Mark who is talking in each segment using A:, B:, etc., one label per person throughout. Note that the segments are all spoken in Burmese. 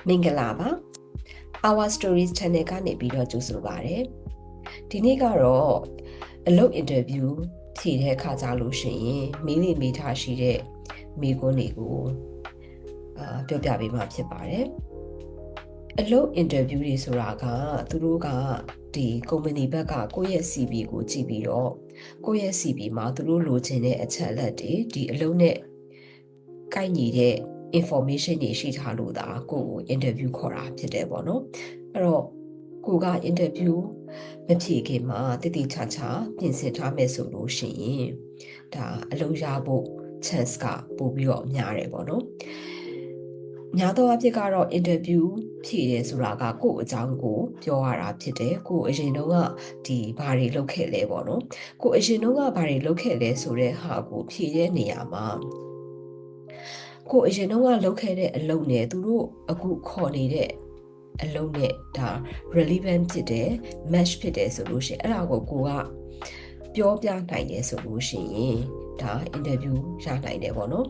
A: မင်္ဂလာပါ Our Stories Channel ကနေပြီးတော့ကြိုဆိုပါရစေဒီနေ့ကတော့အလုပ် interview ဖြေတဲ့အခါကြလို့ရှိရင်မိလိမိထားရှိတဲ့မိကွန်းတွေကိုပြောပြပေးမှာဖြစ်ပါတယ်အလုပ် interview တွေဆိုတာကသူတို့ကဒီ company ဘက်ကကိုယ့်ရဲ့ CV ကိုကြည့်ပြီးတော့ကိုယ့်ရဲ့ CV မှာသူတို့လိုချင်တဲ့အချက်အလက်တွေဒီအလုပ်နဲ့ကိုက်ညီတဲ့ information တွေရှိထားလို့ဒါကိုယ့်ကို interview ခေါ်တာဖြစ်တယ်ပေါ့နော်အဲ့တော့ကိုက interview မဖြေခင်မှာတည်တည်ချာချာပြင်ဆင်ထားမယ်ဆိုလို့ရှိရင်ဒါအလုပ်ရဖို့ chance ကပိုပြီးတော့များတယ်ပေါ့နော်များသောအားဖြင့်ကတော့ interview ဖြေတယ်ဆိုတာကကိုယ့်အကြောင်းကိုပြောရတာဖြစ်တယ်ကိုယ်အရင်တုန်းကဒီဘာတွေလုပ်ခဲ့လဲပေါ့နော်ကိုယ်အရင်တုန်းကဘာတွေလုပ်ခဲ့လဲဆိုတဲ့ဟာကိုဖြေတဲ့နေရာမှာကိုယ်အရင်တုန်းကလုပ်ခဲ့တဲ့အလုပ်နဲ့သူတို့အခုခေါ်နေတဲ့အလုပ်နဲ့ဒါ relevant ဖြစ်တယ် match ဖြစ်တယ်ဆိုလို့ရှိရင်အဲ့ဒါကိုကပြောပြနိုင်တယ်ဆိုလို့ရှိရင်ဒါ interview ရနိုင်တယ်ပေါ့နော်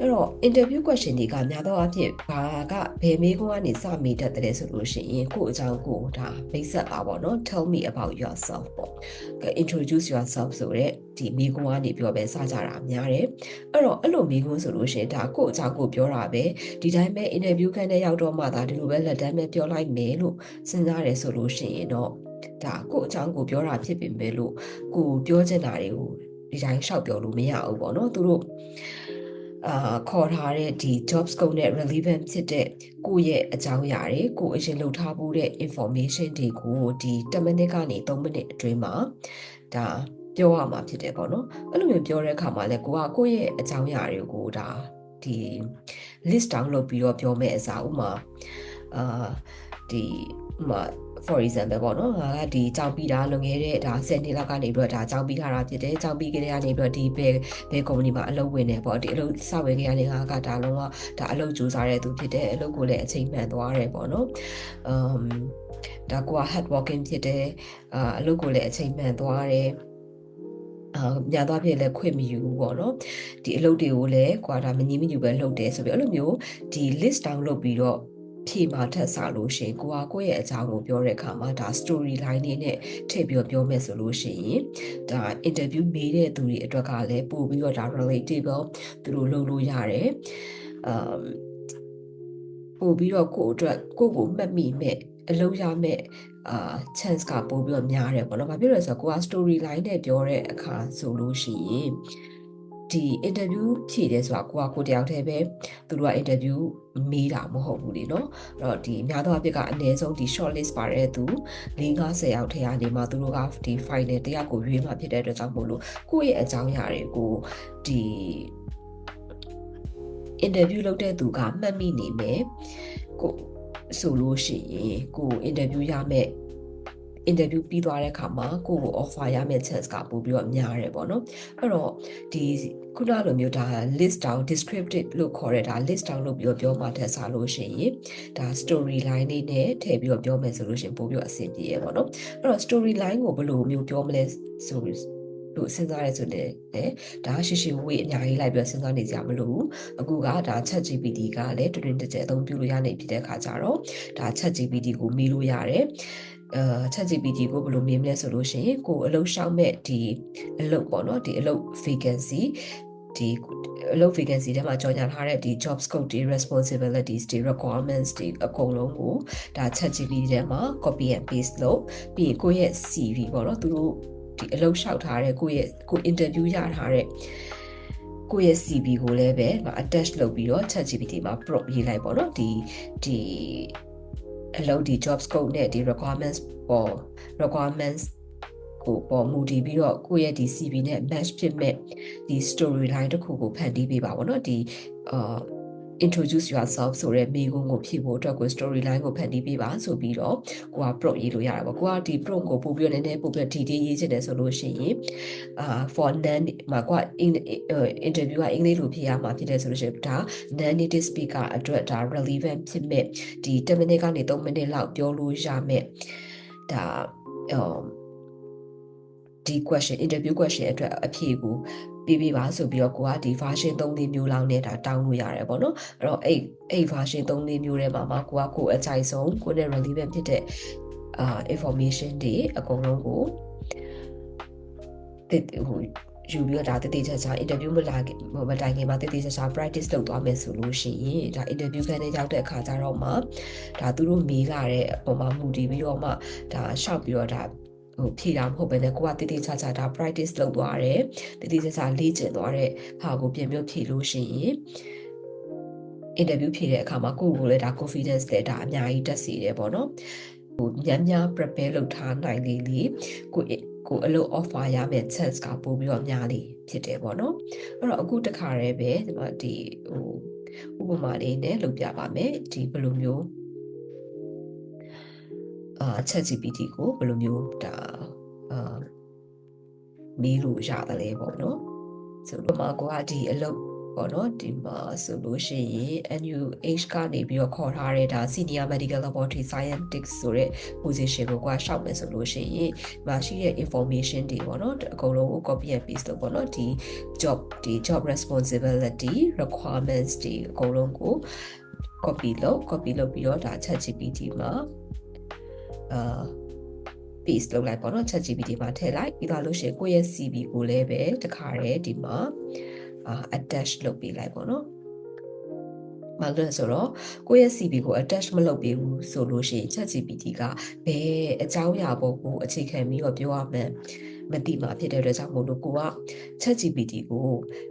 A: အဲ့တော့ interview question တွေကများသောအားဖြင့်ဘာကဘယ်မေးခွန်းကနေစမေးတတ်တယ်ဆိုလို့ရှိရင်ကိုယ့်အကြောင်းကိုဒါမိတ်ဆက်ပါပေါ့နော် tell me about yourself ပေါ့ introduce yourself ဆိုတဲ့ဒီမေးခွန်းကနေပြောပဲစကြတာများတယ်အဲ့တော့အဲ့လိုမေးခွန်းဆိုလို့ရှိရင်ဒါကိုယ့်အကြောင်းကိုပြောတာပဲဒီတိုင်းပဲ interview ခန်းထဲရောက်တော့မှဒါဒီလိုပဲလက်တန်းပဲပြောလိုက်မယ်လို့စဉ်းစားတယ်ဆိုလို့ရှိရင်တော့ဒါကိုယ့်အကြောင်းကိုပြောတာဖြစ်ပေမဲ့လို့ကိုပြောချင်တာတွေကိုဒီတိုင်းရှောက်ပြောလို့မရဘူးပေါ့နော်သူတို့ခေါ်ထားတဲ့ဒီ job scope နဲ့ relevant ဖြစ်တဲ့ကိုယ့်ရဲ့အကြောင်းအရာတွေကိုအရင်လုပ်ထားဖို့တဲ့ information တွေကိုဒီ10မိနစ်ကနေ3မိနစ်အတွင်းမှာဒါပြောရမှာဖြစ်တယ်ပေါ့နော်အဲ့လိုမျိုးပြောတဲ့အခါမှာလဲကိုယ့်ရဲ့အကြောင်းအရာတွေကိုဒါဒီ list down လုပ်ပြီးတော့ပြောမယ်အစားဥမာဒီဥမာfor example ပေါ့နော်ငါကဒီကြောင်ပြီးတာလွန်ခဲ့တဲ့ဒါ10နှစ်လောက်ကနေပြီးတော့ဒါကြောင်ပြီးထားတာဖြစ်တယ်ကြောင်ပြီးကြတဲ့ကနေပြီးတော့ဒီဘယ် company မှာအလုပ်ဝင်နေပေါ့ဒီအလုပ်စဝင်ခဲ့တဲ့ငါကဒါလုံးဝဒါအလုပ်ကြိုးစားတဲ့သူဖြစ်တယ်အလုပ်ကိုလည်းအချိန်မှန်သွားတယ်ပေါ့နော်ဒါက hard working ဖြစ်တယ်အလုပ်ကိုလည်းအချိန်မှန်သွားတယ်ညာသွားပြည့်လဲခွင့်မယူဘူးပေါ့နော်ဒီအလုပ်တွေကိုလည်းကွာဒါမငြင်းမညူပဲလုပ်တယ်ဆိုပြီးအဲ့လိုမျိုးဒီ list down လုပ်ပြီးတော့ဖြေမှာထက်စားလို့ရှိရင်ကိုယ့်ရဲ့အကြောင်းကိုပြောတဲ့အခါမှာဒါ story line လေးနဲ့ထည့်ပြီးပြောမယ်ဆိုလို့ရှိရင်ဒါ interview မေးတဲ့သူတွေအတွက်ကလည်းပို့ပြီးတော့ဒါ relatable သူတို့လုပ်လို့ရတယ်ပို့ပြီးတော့ကိုယ့်အတွက်ကိုယ့်ကိုမှတ်မိမဲ့အလုပ်ရမဲ့chance ကပို့ပြီးတော့များတယ်ပေါ့နော်။ဘာဖြစ်လို့လဲဆိုတော့ကိုက story line နဲ့ပြောတဲ့အခါဆိုလို့ရှိရင်ဒီ interview ဖြေတယ်ဆိုတာကိုတယောက်တည်းပဲသူတို့က interview မေးတာမဟုတ်ဘူးလေနော်အဲ့တော့ဒီများသောအားဖြင့်ကအနည်းဆုံးဒီ short list ပါတဲ့သူ50ယောက်ထဲကနေမှသူတို့ကဒီ final တယောက်ကိုရွေးမှဖြစ်တဲ့အတွက်ကြောင့်မို့လို့ကိုယ့်ရဲ့အကြောင်းအရာတွေကိုဒီ interview လုပ်တဲ့သူကမှတ်မိနေမယ်ကိုဆိုလို့ရှိရင်ကို interview ရမယ်interview ပြီးသွားတဲ့အခါမှာကိုယ့်ကို offer ရမယ့် chance ကပိုပြီးတော့များတယ်ပေါ့နော်အဲ့တော့ဒီခုနလိုမျိုးဒါ list down descriptive လို့ခေါ်တဲ့ဒါ list down လုပ်ပြီးတော့ပြောမှထက်စားလို့ရှိရင်ဒါ story line လေးနဲ့ထည့်ပြီးတော့ပြောမယ်ဆိုလို့ရှိရင်ပိုပြီးတော့အဆင်ပြေရပေါ့နော်အဲ့တော့ story line ကိုဘယ်လိုမျိုးပြောမလဲဆိုလို့စဉ်းစားရဲဆိုတဲ့ဒါရှိဝေးအများကြီးလိုက်ပြီးစဉ်းစားနေကြမလို့အခုကဒါ ChatGPT ကလည်းတွင်တစ်ကျက်အသုံးပြုလို့ရနေဖြစ်တဲ့အခါကျတော့ဒါ ChatGPT ကိုမေးလို့ရတယ်ChatGPT ကိုဘယ်လိုမေးမလဲဆိုလို့ရှိရင်ကိုအလုပ်ရှောက်မဲ့ဒီအလုပ်ပေါ့နော်ဒီအလုပ် vacancy ဒီအလုပ် vacancy ထဲမှာကြော်ညာထားတဲ့ဒီ job scope တွေ responsibilities တွေ requirements တွေအကုန်လုံးကိုဒါ ChatGPT ထဲမှာ copy and paste လုပ်ပြီးရင်ကိုယ့်ရဲ့ CV ပေါ့နော်သူတို့ဒီအလုပ်လျှောက်ထားတဲ့ကို interview ရထားတဲ့ကိုယ့်ရဲ့ CV ကိုလည်းပဲ attach လုပ်ပြီးတော့ ChatGPT မှာ prompt ရေးလိုက်ပေါ့နော်ဒီအလုပ်ဒီ job scope နဲ့ဒီ requirements ကိုပေါ်မူတည်ပြီးတော့ကိုယ့်ရဲ့ဒီ CV နဲ့ match ဖြစ်မဲ့ဒီ story line တစ်ခုကိုဖန်တီးပေးပါပေါ့နော်ဒီintroduce yourself ဆိုတဲ့မိကုန်းကိုဖြည့်ဖို့အတွက်ကို story line ကိုဖန်တီးပေးပါဆိုပြီးတော့ကိုက prompt ရေးလို့ရတာပေါ့ကိုကဒီ prompt ကိုပို့ပြီးတော့နည်းနည်းပို့ပြီးတော့ detail ရေးချင်တယ်ဆိုလို့ရှိရင်for non မှာကိုက interview ကအင်္ဂလိပ်လိုဖြေရမှာဖြစ်တယ်ဆိုလို့ရှိရင်ဒါ non native speaker အတွက်ဒါ relevant ဖြစ်မဲ့ဒီ10မိနစ်ကနေ3မိနစ်လောက်ပြောလို့ရမဲ့ဒါဒီ question interview question အတွက်အဖြေကို ပြီးပါဆိုပြီးတော့ကိုကဒီ version 3 မျိုးလောက်နဲ့ဒါတောင်းလို့ရတယ်ပေါ့နော်အဲ့တော့အဲ့ version 3 မျိုးထဲမှာကိုအကြိုက်ဆုံးကိုနဲ့ relevant ဖြစ်တဲ့ information တွေအကုန်လုံးကိုယူပြီးတော့ဒါတည်တည်ချာချာ interview မတိုင်ခင်မှာတည်တည်ချာချာ practice လုပ်သွားမယ်ဆိုလို့ရှိရင်ဒါ interview ခန်းထဲရောက်တဲ့အခါကျတော့မှဒါသူတို့မေးလာတဲ့အပေါ်မှာမူတည်ပြီးတော့မှဒါရှောက်ပြီးတော့ဒါဖြေတာမဟုတ်ဘဲနဲ့ကိုကတည်တည်ချာချာဒါ practice လုပ်သွားတယ်တည်တည်ချာချာလေ့ကျင့်သွားတဲ့ဟာကိုပြင်ပြီးဖြေလို့ရှိရင် interview ဖြေတဲ့အခါမှာကိုလည်းဒါ confidence လည်းဒါအများကြီးတက်စေတယ်ပေါ့နော်များ prepare လုပ်ထားနိုင်လေကိုအလုပ် offer ရမယ့် chance ကပို့ပြီးတော့များလေဖြစ်တယ်ပေါ့နော်အဲ့တော့အခုတခါတည်းပဲဒီဥပမာလေးနဲ့လုပ်ပြပါမယ်ဒီဘယ်လိုမျိုးChatGPT ကိုဘယ်လိုမျိုးဒါမေးလို့ရတယ်လဲပေါ့နော်ဆိုတော့ကိုကဒီအလုပ်ပေါ့နော်ဒီမှာဆိုလို့ရှိရင် NUH ကနေပြီးတော့ခေါ်ထားတဲ့ဒါ Senior Medical Laboratory Scientist ဆိုတဲ့ position ကိုရှောက်မယ်ဆိုလို့ရှိရင်မရှိတဲ့ information တွေပေါ့နော်အကုန်လုံးကို copy and paste လုပ်ပေါ့နော်ဒီ job responsibility requirements တွေအကုန်လုံးကို copy လုပ်ပြီးတော့ဒါ ChatGPT မှာpaste လုပ်လိုက်ပေါ့နော် ChatGPT မှာထည့်လိုက်ပြီးတော့လို့ရှိရင်ကိုယ့်ရဲ့ CV ကိုလည်းပဲတခါတည်းဒီမှာattach လုပ်ပေးလိုက်ပေါ့နော်။ဘာလို့လဲဆိုတော့ကိုယ့်ရဲ့ CV ကို attach မလုပ်ပေးဘူးဆိုလို့ရှိရင် ChatGPT ကဘယ်အကြောင်းအရာပေါ်ကိုအခြေခံပြီးတော့ပြောရမှန်းမသိမှာဖြစ်တဲ့အတွက်ကြောင့်မို့လို့ကိုက ChatGPT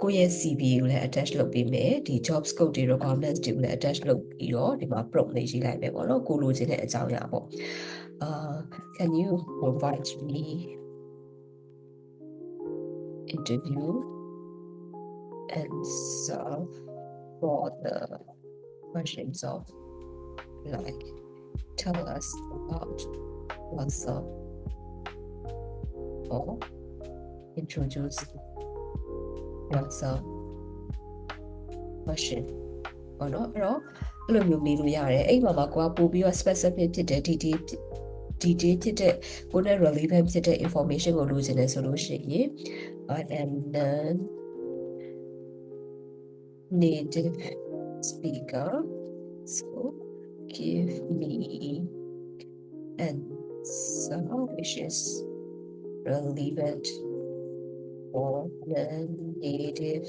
A: ကိုယ့်ရဲ့ CV ကိုလည်း attach လုပ်ပေးမယ်ဒီ job scope တွေ requirements တွေကိုလည်း attach လုပ်ပြီးတော့ဒီမှာ prompt လေးရေးလိုက်မယ်ပေါ့နော်ကိုလိုချင်တဲ့အကြောင်းအရာပေါ့can you provide me interview answer for the questions of like tell us about yourself or introduce yourself question ပေါ့နော်အဲ့တော့အဲ့လိုမျိုးမေးလို့ရတယ်အဲ့မှာကိုကပို့ပြီးတော့ specific ဖြစ်တဲ့ detail ဖြစ်တဲ့ကိုနဲ့ relevant ဖြစ်တဲ့ information ကိုလိုချင်တယ်ဆိုလို့ရှိရင် I am native speaker so give me an answer which is relevant for the native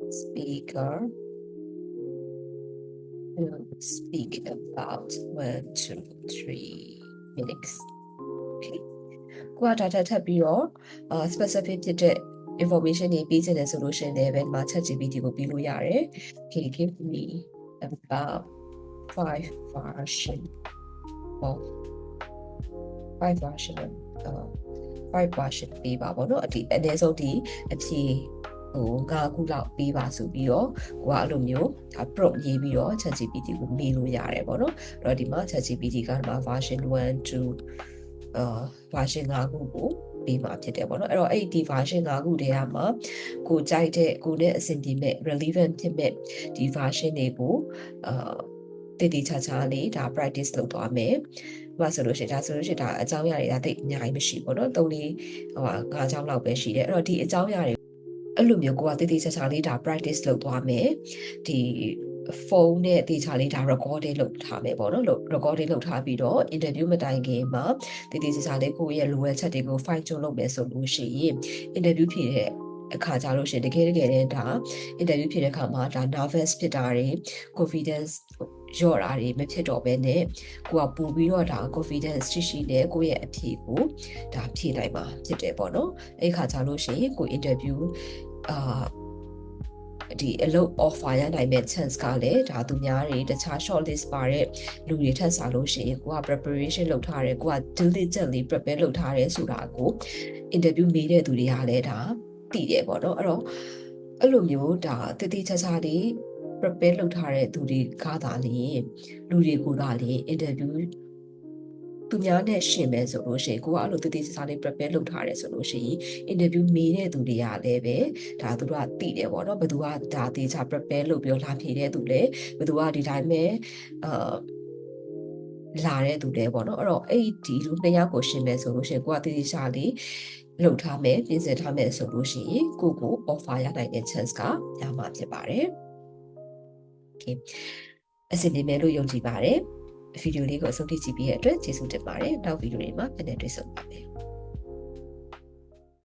A: speaker to speak about 1, 2, 3 minutes. Okay. ကိုက data ထပ်ပြီးတော့specific ဖြစ်တဲ့ information တွေပေးချင်တဲ့ solution တွေပဲဒီမှာ ChatGPT ကိုပြီးလို့ရတယ် Okay, give me about 5 version of 5 version ပေးပါပေါ့နော်အနည်းဆုံးဒီအဖြေ9ခုလောက်ပေးပါဆိုပြီးတော့ကိုကအဲ့လိုမျိုးဒါ prompt ရေးပြီးတော့ ChatGPT ကိုမေးလို့ရတယ်ပေါ့နော်အဲ့တော့ဒီမှာ ChatGPT ကဒီမှာ version 1 2 version 5ခုကိုပေးမှာဖြစ်တယ်ပေါ့နော်အဲ့တော့အဲ့ဒီ version 5ခုတည်းကမှကိုကြိုက်တဲ့ကိုနဲ့အဆင်ပြေမဲ့ relevant ဖြစ်မဲ့ဒီ version တွေကိုတည်ချာလေးဒါ practice လုပ်သွားမယ်ဘာဆိုလို့ရှိရင်ဒါအကြောင်းအရာတွေကတိတ်အများကြီးမရှိဘူးเนาะ3 4 5အကြောင်းလောက်ပဲရှိတယ်အဲ့တော့ဒီအကြောင်းအရာတွေအဲ့လိုမျိုးကိုကတည်ချာလေးဒါ practice လုပ်သွားမယ်ဒီဖုန်းနဲ့တေချာလေးဒါ recording လုပ်ထားမယ်ပေါ့နော် recording လုပ်ထားပြီးတော့ interview မတိုင်ခင်မှာတေချာလေးကိုရဲ့လိုအပ်ချက်တွေကို fine tune လုပ်မယ်ဆိုလို့ရှိရင် interview ဖြေတဲ့အခါကြလို့ရှိရင်တကယ်နဲ့ဒါ interview ဖြေတဲ့အခါမှာဒါ nervous ဖြစ်တာတွေ confidence လျော့တာတွေမဖြစ်တော့ဘဲနဲ့ကိုကပို့ပြီးတော့ဒါ confidence ရှိနဲ့ကိုရဲ့အဖြေကိုဒါဖြေနိုင်မှာဖြစ်တယ်ပေါ့နော်အဲ့ခါကြလို့ရှိရင်ကို interview ဒီအလုပ် offer ရနိုင်မဲ့ chance ကလည်းဒါသူများတွေတခြား short list ပါတဲ့လူတွေထပ်စားလို့ရှိရင်ကိုက preparation လုပ်ထားတယ်ကိုက diligently prepare လုပ်ထားတယ်ဆိုတာကို interview မေးတဲ့သူတွေကလည်းဒါသိတယ်ပေါ့နော်အဲ့တော့အဲ့လိုမျိုးဒါတည်ချာလေး prepare လုပ်ထားတဲ့သူတွေကသာလျှင်လူတွေကိုသာလျှင် interview သူများနဲ့ရှင်မယ်ဆိုလို့ရှိရင်ကိုကအဲ့လိုတည်ချာလေး prepare လုပ်ထားတယ်ဆိုလို့ရှိရင် interview မေးတဲ့သူတွေကလည်းပဲဒါသူတို့ကသိတယ်ပေါ့နော်ဘယ်သူကဒါတည်ချာ prepare လုပ်ပြီးလာဖြေတဲ့သူလဲဘယ်သူကဒီတိုင်းပဲလာတဲ့သူလဲပေါ့နော်အဲ့တော့အဲ့ဒီလူ2ယောက်ကိုရှင်မယ်ဆိုလို့ရှိရင်ကိုကတည်ချာလေး လုပ်ထားမယ်ပြင်ဆင်ထားမယ်ဆိုလို့ရှိရင်ကို offer ရနိုင်တဲ့ chance ကရမှာဖြစ်ပါတယ်။ Okay အဆင်ပြေမယ်လို့ယုံကြည်ပါတယ်ဗီဒီယိုလေးကိုအဆုံးထိကြည့်ပြီးတဲ့အတွက်ကျေးဇူးတင်ပါတယ်နောက်ဗီဒီယိုတွေမှာပြန်လည်တွေ့ဆုံပါမယ်